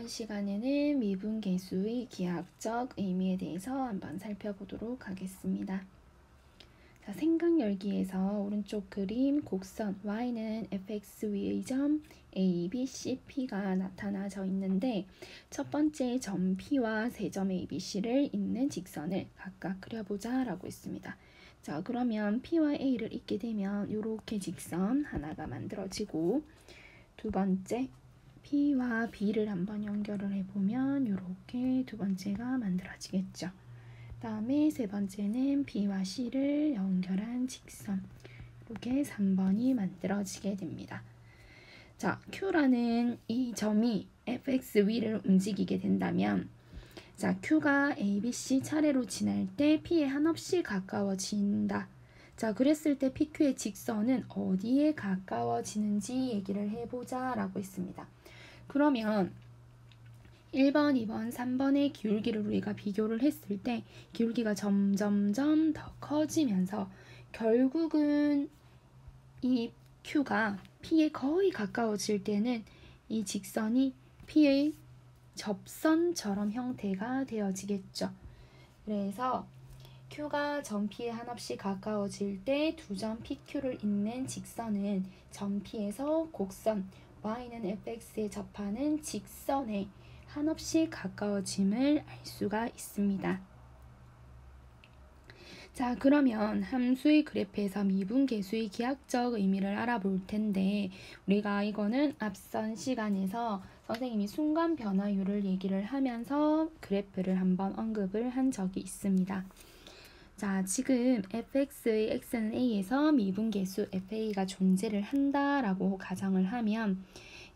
이번 시간에는 미분계수의 기하학적 의미에 대해서 한번 살펴보도록 하겠습니다. 자, 생각열기에서 오른쪽 그림 곡선 y는 fx 위의 점 a, b, c, p가 나타나져 있는데 첫 번째 점 p와 세 점 a, b, c를 잇는 직선을 각각 그려보자 라고 했습니다. 자, 그러면 p와 a를 잇게 되면 이렇게 직선 하나가 만들어지고, 두 번째 P와 B를 한번 연결을 해보면 이렇게 두 번째가 만들어지겠죠. 다음에 세 번째는 B와 C를 연결한 직선, 이렇게 3번이 만들어지게 됩니다. 자, Q라는 이 점이 fx 위를 움직이게 된다면, 자, Q가 A, B, C 차례로 지날 때 P에 한없이 가까워진다. 자, 그랬을 때 PQ의 직선은 어디에 가까워지는지 얘기를 해보자 라고 했습니다. 그러면 1번, 2번, 3번의 기울기를 우리가 비교를 했을 때 기울기가 점점점 더 커지면서 결국은 이 Q가 P에 거의 가까워질 때는 이 직선이 P의 접선처럼 형태가 되어지겠죠. 그래서 Q가 점 P에 한없이 가까워질 때 두 점 PQ를 잇는 직선은 점 P에서 곡선 y는 fx에 접하는 직선에 한없이 가까워짐을 알 수가 있습니다. 자, 그러면 함수의 그래프에서 미분계수의 기하학적 의미를 알아볼 텐데, 우리가 이거는 앞선 시간에서 선생님이 순간 변화율을 얘기를 하면서 그래프를 한번 언급을 한 적이 있습니다. 자, 지금 fx의 x는 a에서 미분계수 fa가 존재를 한다라고 가정을 하면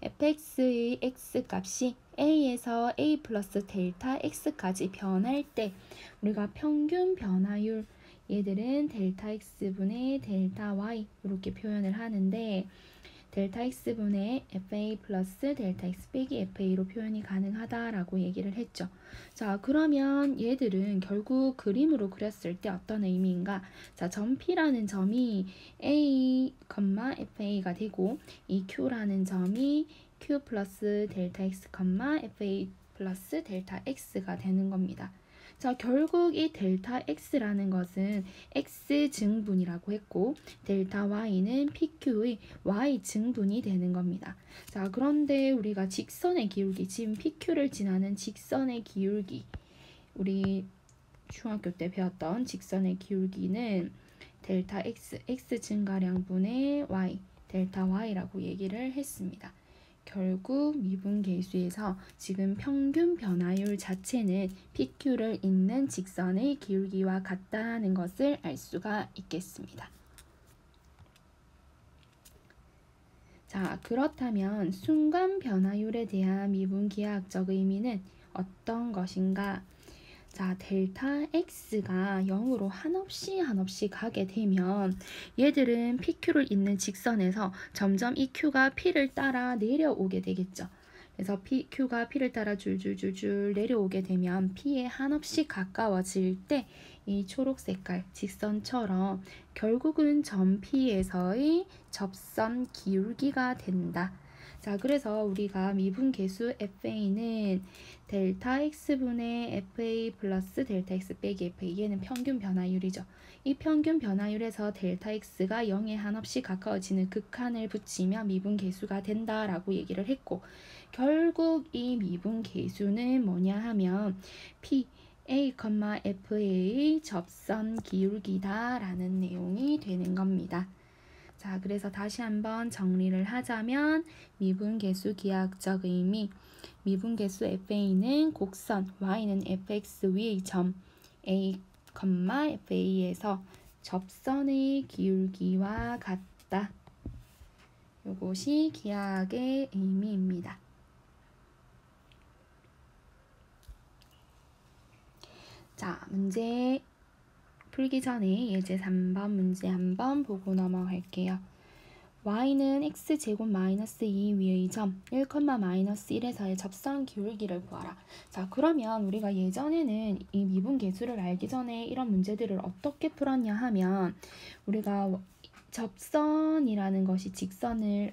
fx의 x 값이 a에서 a 플러스 델타 x까지 변할 때 우리가 평균 변화율, 얘들은 델타 x분의 델타 y 이렇게 표현을 하는데, 델타 x분의 fa 플러스 델타 x 빼기 fa로 표현이 가능하다라고 얘기를 했죠. 자, 그러면 얘들은 결국 그림으로 그렸을 때 어떤 의미인가? 자, 점 P라는 점이 a, fa가 되고 이 Q라는 점이 q 플러스 델타 x, fa 플러스 델타 x가 되는 겁니다. 자, 결국 이 델타 x라는 것은 x 증분이라고 했고 델타 y는 pq의 y 증분이 되는 겁니다. 자, 그런데 우리가 직선의 기울기, 지금 pq를 지나는 직선의 기울기, 우리 중학교 때 배웠던 직선의 기울기는 델타 x 증가량분의 y, 델타 y라고 얘기를 했습니다. 결국 미분계수에서 지금 평균 변화율 자체는 PQ를 잇는 직선의 기울기와 같다는 것을 알 수가 있겠습니다. 자, 그렇다면 순간 변화율에 대한 미분기하학적 의미는 어떤 것인가? 자, 델타 x가 0으로 한없이 가게 되면 얘들은 PQ를 잇는 직선에서 점점 이 Q가 P를 따라 내려오게 되겠죠. 그래서 Q가 P를 따라 줄줄줄줄 내려오게 되면 P에 한없이 가까워질 때 이 초록 색깔 직선처럼 결국은 점 P에서의 접선 기울기가 된다. 자, 그래서 우리가 미분계수 fa는 델타 x분의 fa 플러스 델타 x 빼기 fa, 얘는 평균 변화율이죠. 이 평균 변화율에서 델타 x가 0에 한없이 가까워지는 극한을 붙이면 미분계수가 된다라고 얘기를 했고, 결국 이 미분계수는 뭐냐 하면 p a, fa의 접선 기울기다 라는 내용이 되는 겁니다. 자, 그래서 다시 한번 정리를 하자면 미분계수 기하학적 의미, 미분계수 fa는 곡선 y는 fx 위의 점 a, fa에서 접선의 기울기와 같다. 이것이 기하학의 의미입니다. 자, 문제 풀기 전에 예제 3번 문제 한번 보고 넘어갈게요. y는 x제곱 마이너스 2 위의 점 1, 마이너스 1에서의 접선 기울기를 구하라. 자, 그러면 우리가 예전에는 이 미분계수를 알기 전에 이런 문제들을 어떻게 풀었냐 하면, 우리가 접선이라는 것이 직선임을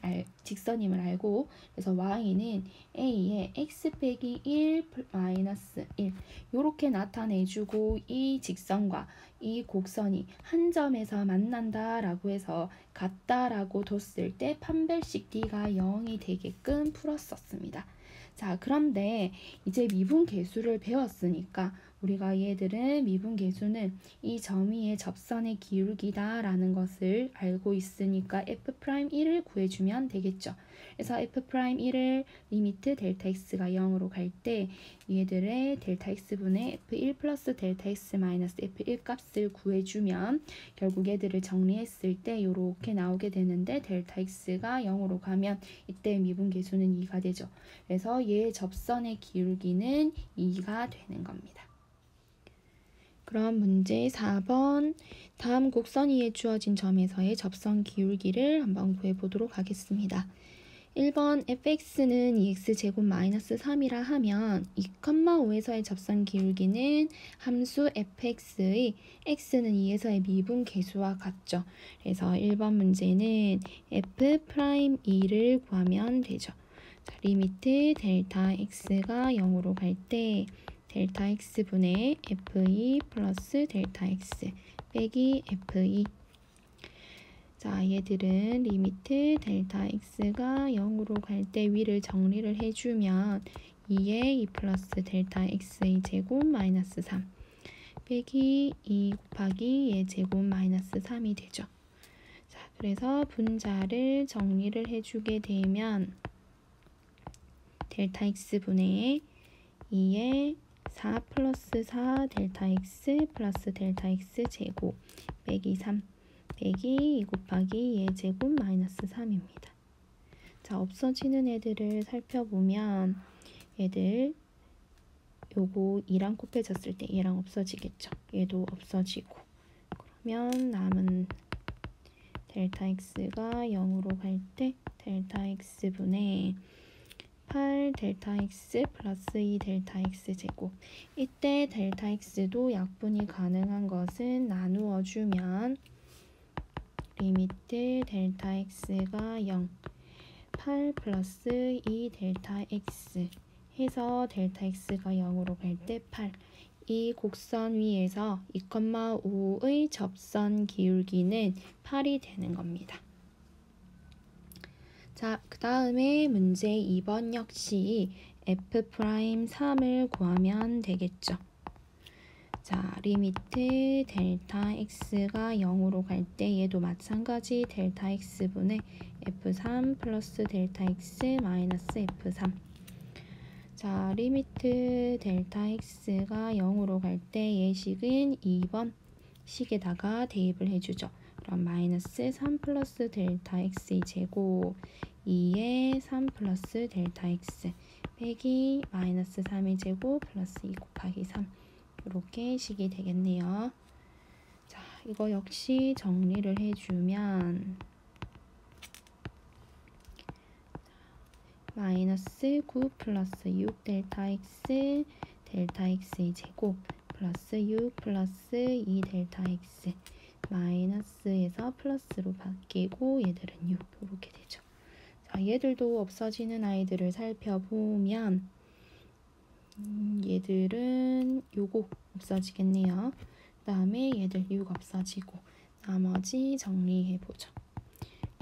알고, 그래서 y는 a의 x 빼기 1 마이너스 1 이렇게 나타내주고, 이 직선과 이 곡선이 한 점에서 만난다라고 해서 같다라고 뒀을 때 판별식 d가 0이 되게끔 풀었었습니다. 자, 그런데 이제 미분계수를 배웠으니까 우리가 얘들은 미분계수는 이 점 위의 접선의 기울기다 라는 것을 알고 있으니까 f'1을 구해주면 되겠죠. 그래서 f'1을 리미트 델타 x가 0으로 갈 때 얘들의 델타 x분의 f1 플러스 델타 x 마이너스 f1 값을 구해주면 결국 얘들을 정리했을 때 이렇게 나오게 되는데, 델타 x가 0으로 가면 이때 미분계수는 2가 되죠. 그래서 얘 접선의 기울기는 2가 되는 겁니다. 그럼 문제 4번, 다음 곡선 위에 주어진 점에서의 접선 기울기를 한번 구해보도록 하겠습니다. 1번 fx는 2x제곱 마이너스 3이라 하면 2,5에서의 접선 기울기는 함수 fx의 x는 2에서의 미분계수와 같죠. 그래서 1번 문제는 f'2를 구하면 되죠. 자, 리미트 델타 x가 0으로 갈 때 델타 x분의 f2 플러스 델타 x 빼기 f2. 자, 얘들은 리미트 델타 x가 0으로 갈 때 위를 정리를 해주면 2에 2 플러스 델타 x의 제곱 마이너스 3 빼기 2 곱하기 얘 제곱 마이너스 3이 되죠. 자, 그래서 분자를 정리를 해주게 되면 델타 x분의 2에 4 플러스 4 델타 x 플러스 델타 x 제곱 빼기 3 빼기 2 곱하기 얘 제곱 마이너스 3입니다. 자, 없어지는 애들을 살펴보면 얘들 요거 2랑 곱해졌을 때 얘랑 없어지겠죠. 얘도 없어지고, 그러면 남은 델타 x가 0으로 갈 때 델타 x분의 8 델타 x 플러스 2 델타 x 제곱. 이때 델타 x도 약분이 가능한 것은 나누어 주면 리미트 델타 x가 0 8 플러스 2 델타 x 해서 델타 x가 0으로 갈 때 8. 이 곡선 위에서 2,5의 접선 기울기는 8이 되는 겁니다. 자, 그 다음에 문제 2번 역시 f'3을 구하면 되겠죠. 자, 리미트 델타 x가 0으로 갈 때 얘도 마찬가지 델타 x분의 f3 플러스 델타 x 마이너스 f3. 자, 리미트 델타 x가 0으로 갈 때 예식은 2번 식에다가 대입을 해주죠. 그럼 마이너스 3 플러스 델타 x의 제곱 2에 3 플러스 델타 x 빼기 마이너스 3의 제곱 플러스 2 곱하기 3 이렇게 식이 되겠네요. 자, 이거 역시 정리를 해주면 마이너스 9 플러스 6 델타 x 델타 x의 제곱 플러스 6 플러스 2 델타 x 마이너스에서 플러스로 바뀌고 얘들은 6 이렇게 되죠. 자, 얘들도 없어지는 아이들을 살펴보면 얘들은 요거 없어지겠네요. 그 다음에 얘들 6 없어지고 나머지 정리해보죠.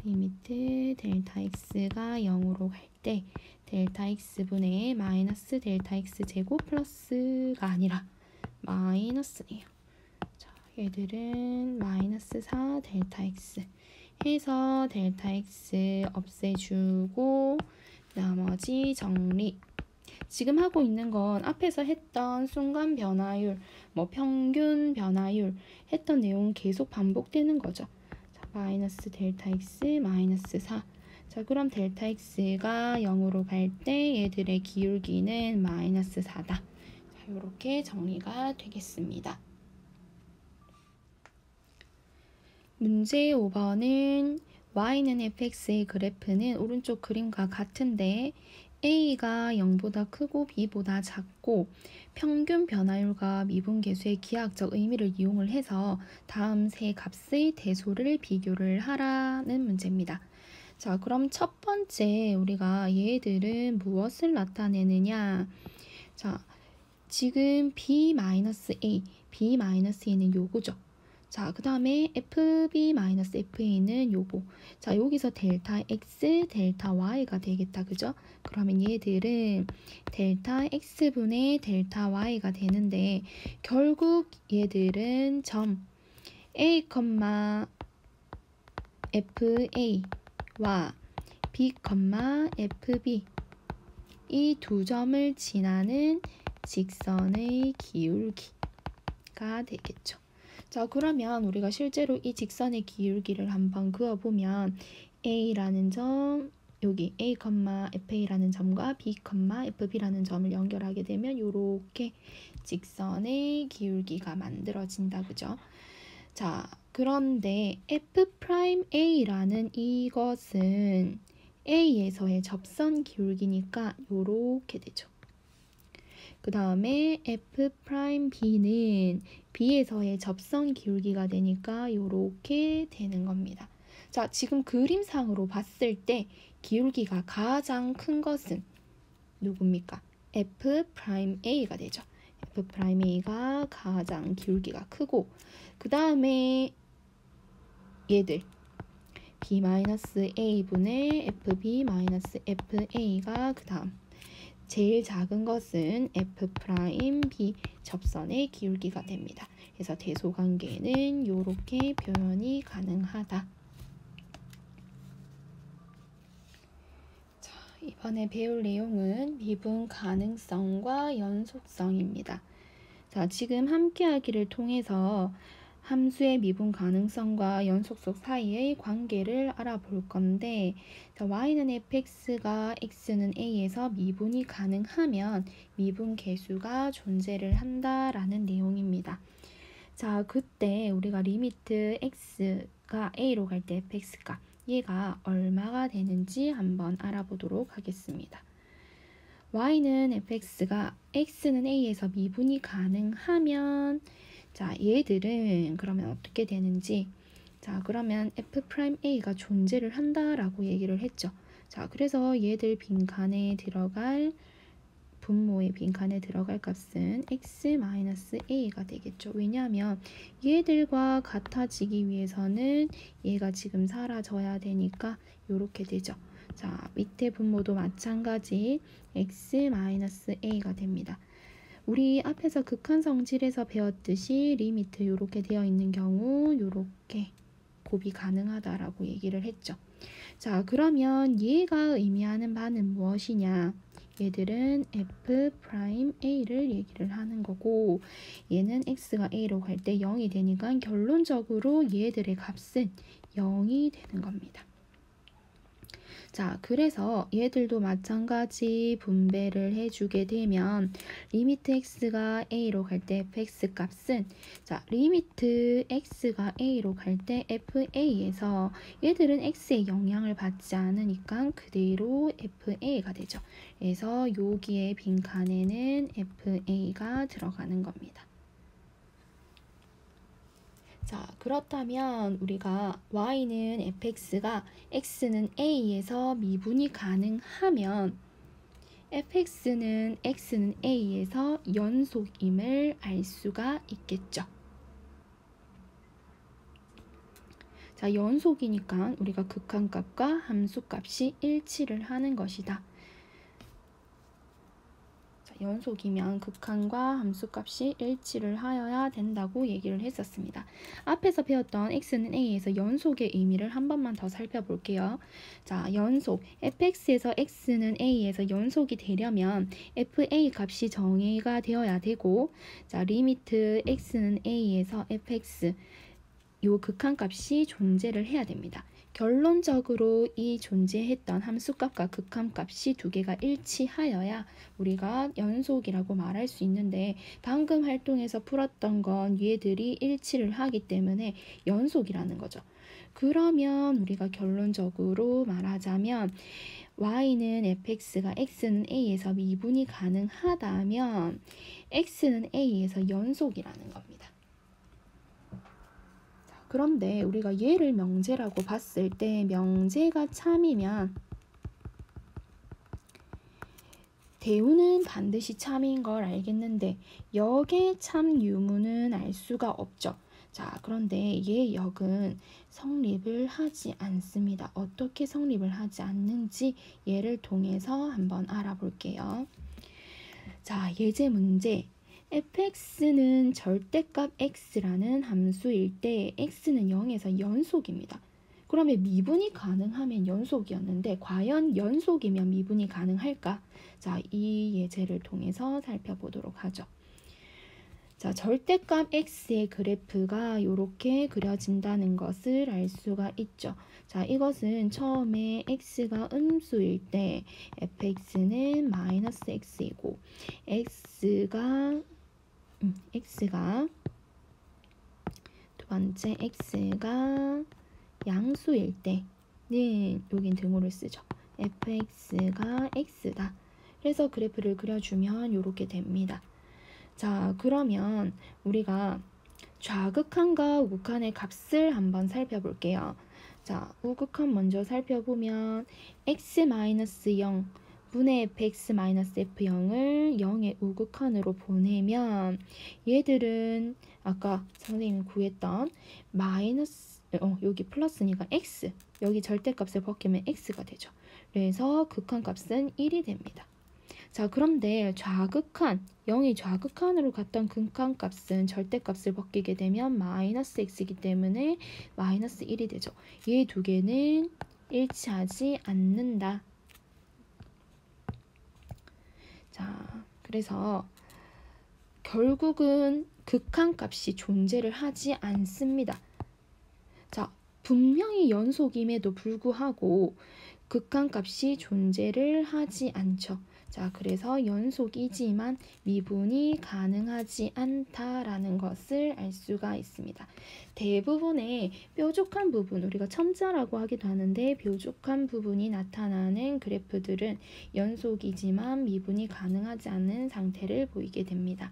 리미트 델타 x가 0으로 갈 때 델타 x분의 마이너스 델타 x 제곱 플러스가 아니라 마이너스네요. 자, 얘들은 마이너스 4 델타 x 해서 델타 x 없애주고 나머지 정리. 지금 하고 있는 건 앞에서 했던 순간 변화율, 뭐 평균 변화율 했던 내용 계속 반복되는 거죠. 자, 마이너스 델타 x 마이너스 4. 자, 그럼 델타 x가 0으로 갈 때 얘들의 기울기는 마이너스 4다. 자, 이렇게 정리가 되겠습니다. 문제 5번은 y는 fx의 그래프는 오른쪽 그림과 같은데 A가 0보다 크고 B보다 작고 평균 변화율과 미분계수의 기하학적 의미를 이용을 해서 다음 세 값의 대소를 비교를 하라는 문제입니다. 자, 그럼 첫 번째 우리가 얘들은 무엇을 나타내느냐? 자, 지금 B-A, B-A는 요거죠. 자, 그 다음에 FB-FA는 요거. 자, 여기서 델타 X, 델타 Y가 되겠다. 그죠? 그러면 얘들은 델타 X분의 델타 Y가 되는데 결국 얘들은 점 A, FA와 B, FB 이 두 점을 지나는 직선의 기울기가 되겠죠. 자, 그러면 우리가 실제로 이 직선의 기울기를 한번 그어보면 A라는 점, 여기 A, FA라는 점과 B, FB라는 점을 연결하게 되면 이렇게 직선의 기울기가 만들어진다. 그죠? 자, 그런데 F'A라는 이것은 A에서의 접선 기울기니까 이렇게 되죠. 그 다음에 F'B는 B에서의 접선 기울기가 되니까 이렇게 되는 겁니다. 자, 지금 그림상으로 봤을 때 기울기가 가장 큰 것은 누굽니까? F'A가 되죠. F'A가 가장 기울기가 크고 그 다음에 얘들 B-A분의 FB-FA가 그 다음 제일 작은 것은 F'B 접선의 기울기가 됩니다. 그래서 대소관계는 이렇게 표현이 가능하다. 자, 이번에 배울 내용은 미분 가능성과 연속성입니다. 자, 지금 함께하기를 통해서 함수의 미분 가능성과 연속성 사이의 관계를 알아볼 건데, 자, y는 fx가 x는 a에서 미분이 가능하면 미분 계수가 존재를 한다라는 내용입니다. 자, 그때 우리가 리미트 x가 a로 갈 때 fx가 얘가 얼마가 되는지 한번 알아보도록 하겠습니다. y는 fx가 x는 a에서 미분이 가능하면 자, 얘들은 그러면 어떻게 되는지 자, 그러면 F'A가 존재를 한다라고 얘기를 했죠. 자, 그래서 얘들 빈칸에 들어갈 분모의 빈칸에 들어갈 값은 x-a가 되겠죠. 왜냐하면 얘들과 같아지기 위해서는 얘가 지금 사라져야 되니까 이렇게 되죠. 자, 밑에 분모도 마찬가지 x-a가 됩니다. 우리 앞에서 극한성질에서 배웠듯이 리미트 이렇게 되어 있는 경우 이렇게 곱이 가능하다라고 얘기를 했죠. 자, 그러면 얘가 의미하는 바는 무엇이냐? 얘들은 F'A를 얘기를 하는 거고 얘는 x가 a로 갈 때 0이 되니까 결론적으로 얘들의 값은 0이 되는 겁니다. 자, 그래서 얘들도 마찬가지 분배를 해주게 되면 리미트 x가 a로 갈 때 fx 값은 자, 리미트 x가 a로 갈 때 fa에서 얘들은 x의 영향을 받지 않으니까 그대로 fa가 되죠. 그래서 여기에 빈칸에는 fa가 들어가는 겁니다. 자, 그렇다면 우리가 y는 fx가 x는 a에서 미분이 가능하면 fx는 x는 a에서 연속임을 알 수가 있겠죠. 자, 연속이니까 우리가 극한값과 함수값이 일치를 하는 것이다. 연속이면 극한과 함수값이 일치를 하여야 된다고 얘기를 했었습니다. 앞에서 배웠던 x는 a에서 연속의 의미를 한 번만 더 살펴볼게요. 자, 연속 fx에서 x는 a에서 연속이 되려면 fa 값이 정의가 되어야 되고 자, 리미트 x는 a에서 fx 요 극한값이 존재를 해야 됩니다. 결론적으로 이 존재했던 함수값과 극한값이 두 개가 일치하여야 우리가 연속이라고 말할 수 있는데 방금 활동에서 풀었던 건 얘들이 일치를 하기 때문에 연속이라는 거죠. 그러면 우리가 결론적으로 말하자면 y는 fx가 x는 a에서 미분이 가능하다면 x는 a에서 연속이라는 겁니다. 그런데 우리가 얘를 명제라고 봤을 때 명제가 참이면 대우는 반드시 참인 걸 알겠는데 역의 참 유무는 알 수가 없죠. 자, 그런데 얘 역은 성립을 하지 않습니다. 어떻게 성립을 하지 않는지 얘를 통해서 한번 알아볼게요. 자, 예제 문제. fx는 절대값 x라는 함수일 때 x는 0에서 연속입니다. 그러면 미분이 가능하면 연속이었는데 과연 연속이면 미분이 가능할까? 자, 이 예제를 통해서 살펴보도록 하죠. 자, 절대값 x의 그래프가 이렇게 그려진다는 것을 알 수가 있죠. 자, 이것은 처음에 x가 음수일 때 fx는 마이너스 x이고 x가 두 번째 x가 양수일 때는 여긴 등호를 쓰죠. fx가 x다. 그래서 그래프를 그려주면 이렇게 됩니다. 자, 그러면 우리가 좌극한과 우극한의 값을 한번 살펴볼게요. 자, 우극한 먼저 살펴보면 x-0 분의 fx-f0을 0의 우극한으로 보내면 얘들은 아까 선생님이 구했던 마이너스 여기 플러스니까 x 여기 절대값을 벗기면 x가 되죠. 그래서 극한값은 1이 됩니다. 자, 그런데 좌극한 0이 좌극한으로 갔던 극한값은 절대값을 벗기게 되면 마이너스 x이기 때문에 마이너스 1이 되죠. 이 두 개는 일치하지 않는다. 자, 그래서 결국은 극한값이 존재를 하지 않습니다. 자, 분명히 연속임에도 불구하고 극한값이 존재를 하지 않죠. 자, 그래서 연속이지만 미분이 가능하지 않다라는 것을 알 수가 있습니다. 대부분의 뾰족한 부분, 우리가 첨자라고 하기도 하는데 뾰족한 부분이 나타나는 그래프들은 연속이지만 미분이 가능하지 않은 상태를 보이게 됩니다.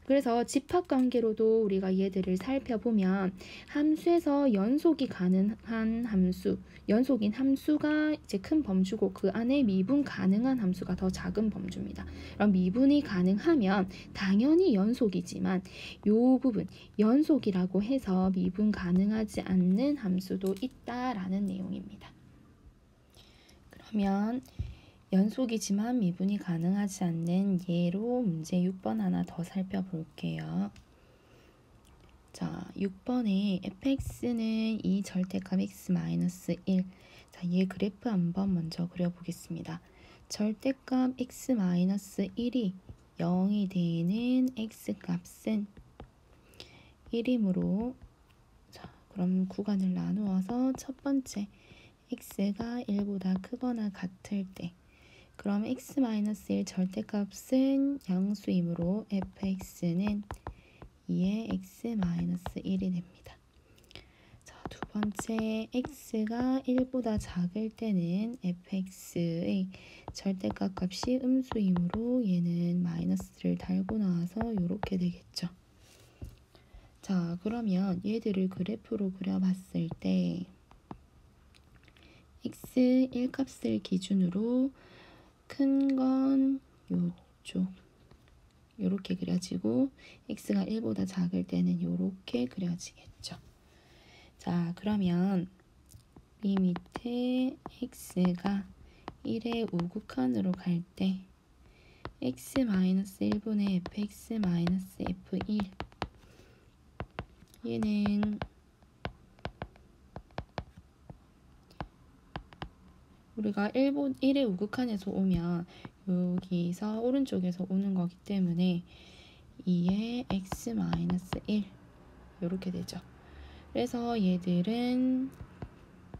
그래서 집합관계로도 우리가 얘들을 살펴보면 함수에서 연속이 가능한 함수, 연속인 함수가 이제 큰 범주고 그 안에 미분 가능한 함수가 더 작은 범주입니다. 그럼 미분이 가능하면 당연히 연속이지만 요 부분 연속이라고 해서 미분 가능하지 않는 함수도 있다라는 내용입니다. 그러면 연속이지만 미분이 가능하지 않는 예로 문제 6번 하나 더 살펴볼게요. 자, 6번에 fx는 이 절대값 x-1. 자, 얘 그래프 한번 먼저 그려보겠습니다. 절대값 x-1이 0이 되는 x값은 1이므로 자, 그럼 구간을 나누어서 첫 번째 x가 1보다 크거나 같을 때 그럼 x-1 절대값은 양수이므로 fx는 2의 x-1이 됩니다. 자, 두 번째 x가 1보다 작을 때는 fx의 절대값 값이 음수이므로 얘는 마이너스를 달고 나와서 이렇게 되겠죠. 자, 그러면 얘들을 그래프로 그려봤을 때 x 1값을 기준으로 큰 건 요쪽 요렇게 그려지고 x가 1보다 작을 때는 요렇게 그려지겠죠. 자, 그러면 리미트 x가 1의 우극한으로 갈 때 x-1분의 fx-f1 얘는 우리가 1의 우극한에서 오면 여기서 오른쪽에서 오는 거기 때문에 2의 x-1 이렇게 되죠. 그래서 얘들은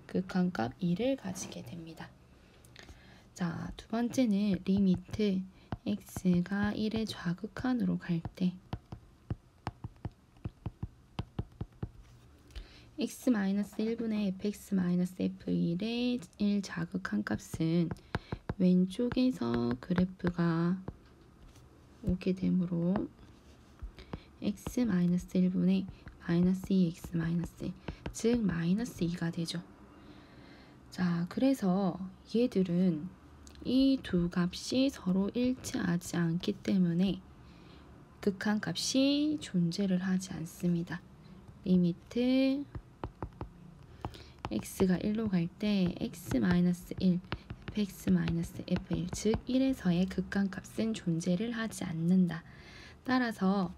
극한값 2를 가지게 됩니다. 자, 두 번째는 리미트 x가 1의 좌극한으로 갈 때 x-1분의 fx-f1의 1 자극한 값은 왼쪽에서 그래프가 오게 되므로 x-1분의 -2x-1 즉 -2가 되죠. 자, 그래서 얘들은 이 두 값이 서로 일치하지 않기 때문에 극한값이 존재를 하지 않습니다. 리미트 x가 1로 갈 때 x-1 fx-f1 즉 1에서의 극한값은 존재를 하지 않는다. 따라서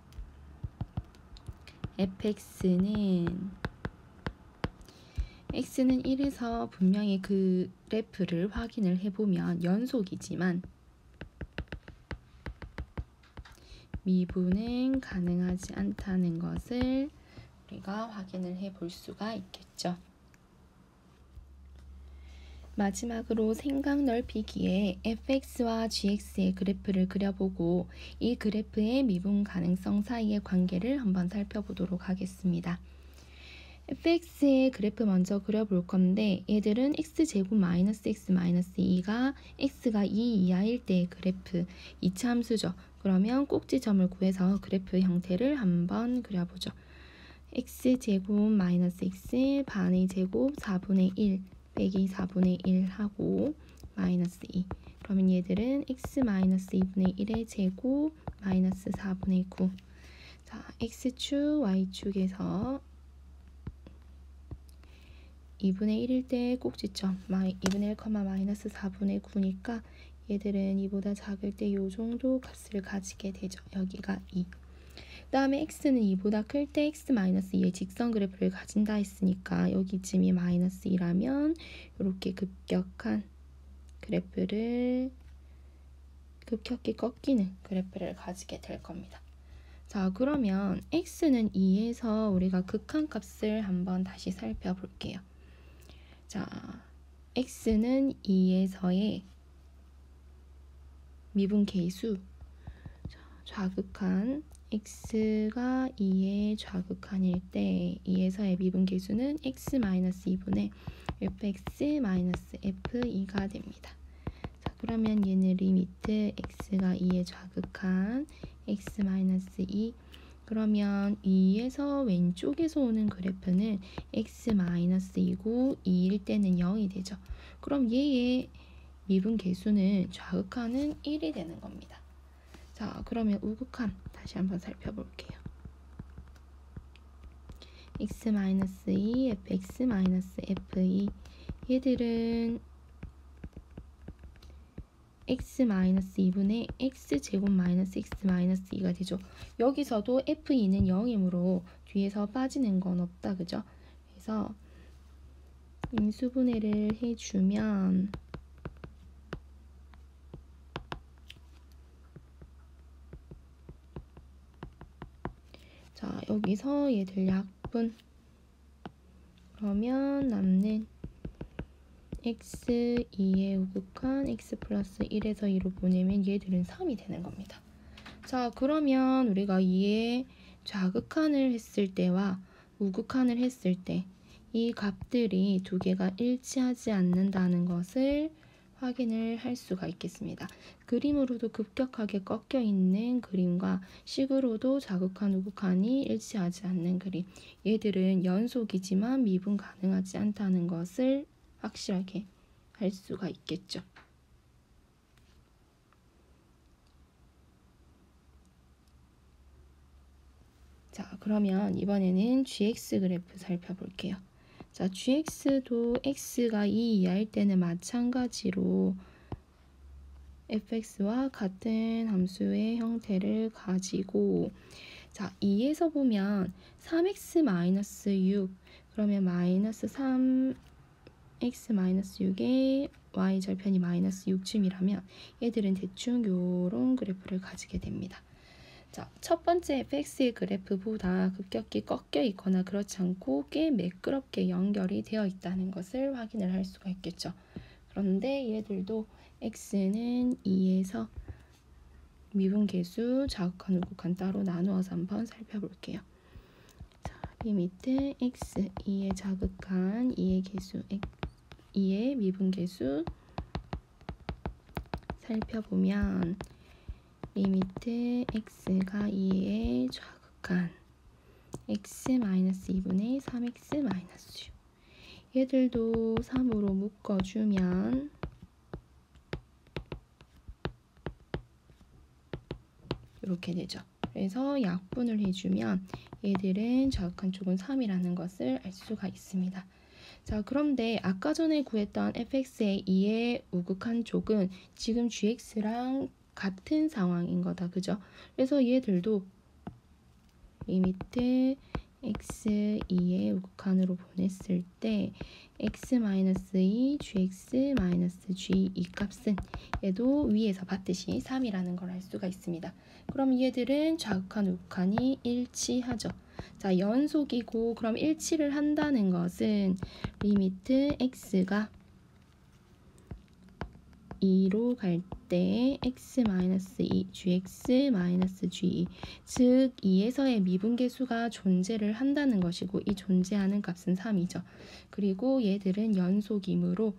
fx는 x는 1에서 분명히 그 그래프를 확인을 해보면 연속이지만 미분은 가능하지 않다는 것을 우리가 확인을 해볼 수가 있겠죠. 마지막으로 생각 넓히기에 fx와 gx의 그래프를 그려보고 이 그래프의 미분 가능성 사이의 관계를 한번 살펴보도록 하겠습니다. fx의 그래프 먼저 그려볼 건데 얘들은 x제곱 -x-2가 x가 2 이하일 때의 그래프 이차함수죠. 그러면 꼭지점을 구해서 그래프 형태를 한번 그려보죠. x제곱 -x 반의 제곱 4분의 1 빼기 4분의 1 하고 -2 그러면 얘들은 x-2분의 1의 제곱 -4분의 9 자, x축 y축에서 2분의 1일 때 꼭지점 2분의 1, -4분의 9니까 얘들은 이보다 작을 때 요 정도 값을 가지게 되죠. 여기가 2. 그 다음에 x는 2보다 클 때 x-2의 직선 그래프를 가진다 했으니까 여기쯤이 -2라면 이렇게 급격한 그래프를 급격히 꺾이는 그래프를 가지게 될 겁니다. 자, 그러면 x는 2에서 우리가 극한값을 한번 다시 살펴볼게요. 자, x는 2에서의 미분 계수 좌극한 x가 2의 좌극한일 때 2에서의 미분 계수는 x-2분의 fx-f2가 됩니다. 자, 그러면 얘는 리미트 x가 2의 좌극한 x-2 그러면 2에서 왼쪽에서 오는 그래프는 x-2고 2일 때는 0이 되죠. 그럼 얘의 미분 계수는 좌극한은 1이 되는 겁니다. 자, 그러면 우극한 다시 한번 살펴볼게요. x-2, fx-f2 얘들은 x-2분의 x제곱 -x-2가 되죠. 여기서도 f2는 0이므로 뒤에서 빠지는 건 없다. 그죠? 그래서 인수분해를 해주면 자, 여기서 얘들 약분 그러면 남는 x2의 우극한 x 플러스 1에서 2로 보내면 얘들은 3이 되는 겁니다. 자, 그러면 우리가 2의 좌극한을 했을 때와 우극한을 했을 때 이 값들이 두 개가 일치하지 않는다는 것을 확인을 할 수가 있겠습니다. 그림으로도 급격하게 꺾여 있는 그림과 식으로도 좌극한, 우극한이 일치하지 않는 그림. 얘들은 연속이지만 미분 가능하지 않다는 것을 확실하게 할 수가 있겠죠. 자, 그러면 이번에는 gx 그래프 살펴볼게요. 자, gx도 x가 2 이하일 때는 마찬가지로 fx와 같은 함수의 형태를 가지고 자, 2에서 보면 3x-6 그러면 -3x-6의 y절편이 -6쯤이라면 얘들은 대충 요런 그래프를 가지게 됩니다. 자, 첫 번째 fx의 그래프보다 급격히 꺾여 있거나 그렇지 않고 꽤 매끄럽게 연결이 되어 있다는 것을 확인을 할 수가 있겠죠. 그런데 얘들도 x는 2에서 미분 계수, 좌극한, 우극한 따로 나누어서 한번 살펴볼게요. 자, 리미트 x 2에 자극한 2의 개수 2의 미분계수 살펴보면 리미트 x가 2에 자극한 x-2분의 3x-6 얘들도 3으로 묶어주면 이렇게 되죠. 그래서 약분을 해주면 얘들은 자극한 쪽은 3이라는 것을 알 수가 있습니다. 자, 그런데 아까 전에 구했던 fx의 2의 우극한 쪽은 지금 gx랑 같은 상황인 거다. 그죠? 그래서 얘들도 리미트 x 2의 우극한으로 보냈을 때 x-2 gx-g 이 값은 얘도 위에서 봤듯이 3이라는 걸 알 수가 있습니다. 그럼 얘들은 자극한 우극한이 일치하죠. 자, 연속이고 그럼 일치를 한다는 것은 리미트 x가 2로 갈 때 x-2 gx-g 즉 2에서의 미분계수가 존재를 한다는 것이고 이 존재하는 값은 3이죠. 그리고 얘들은 연속이므로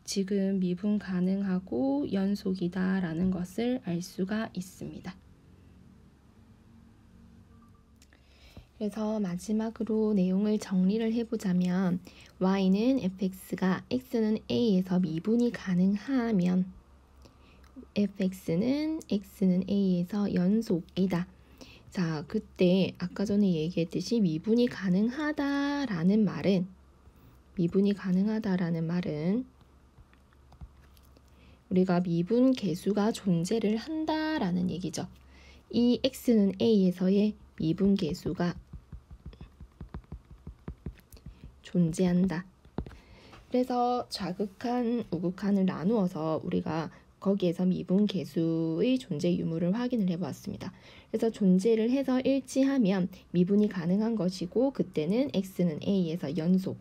지금 미분 가능하고 연속이다 라는 것을 알 수가 있습니다. 그래서 마지막으로 내용을 정리를 해보자면 y는 fx가 x는 a에서 미분이 가능하면 fx는 x는 a에서 연속이다. 자, 그때 아까 전에 얘기했듯이 미분이 가능하다라는 말은 우리가 미분 계수가 존재를 한다라는 얘기죠. 이 x는 a에서의 미분 계수가 존재한다. 그래서 자극한, 우극한을 나누어서 우리가 거기에서 미분 계수의 존재 유무를 확인을 해보았습니다. 그래서 존재를 해서 일치하면 미분이 가능한 것이고 그때는 x는 a에서 연속.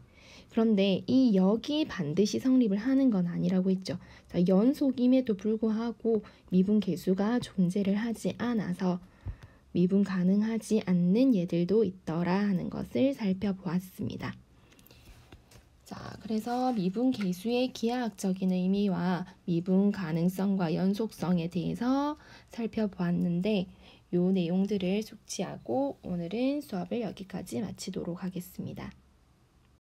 그런데 이 역이 반드시 성립을 하는 건 아니라고 했죠. 자, 연속임에도 불구하고 미분 계수가 존재를 하지 않아서 미분 가능하지 않는 얘들도 있더라 하는 것을 살펴보았습니다. 자, 그래서 미분 계수의 기하학적인 의미와 미분 가능성과 연속성에 대해서 살펴보았는데 이 내용들을 숙지하고 오늘은 수업을 여기까지 마치도록 하겠습니다.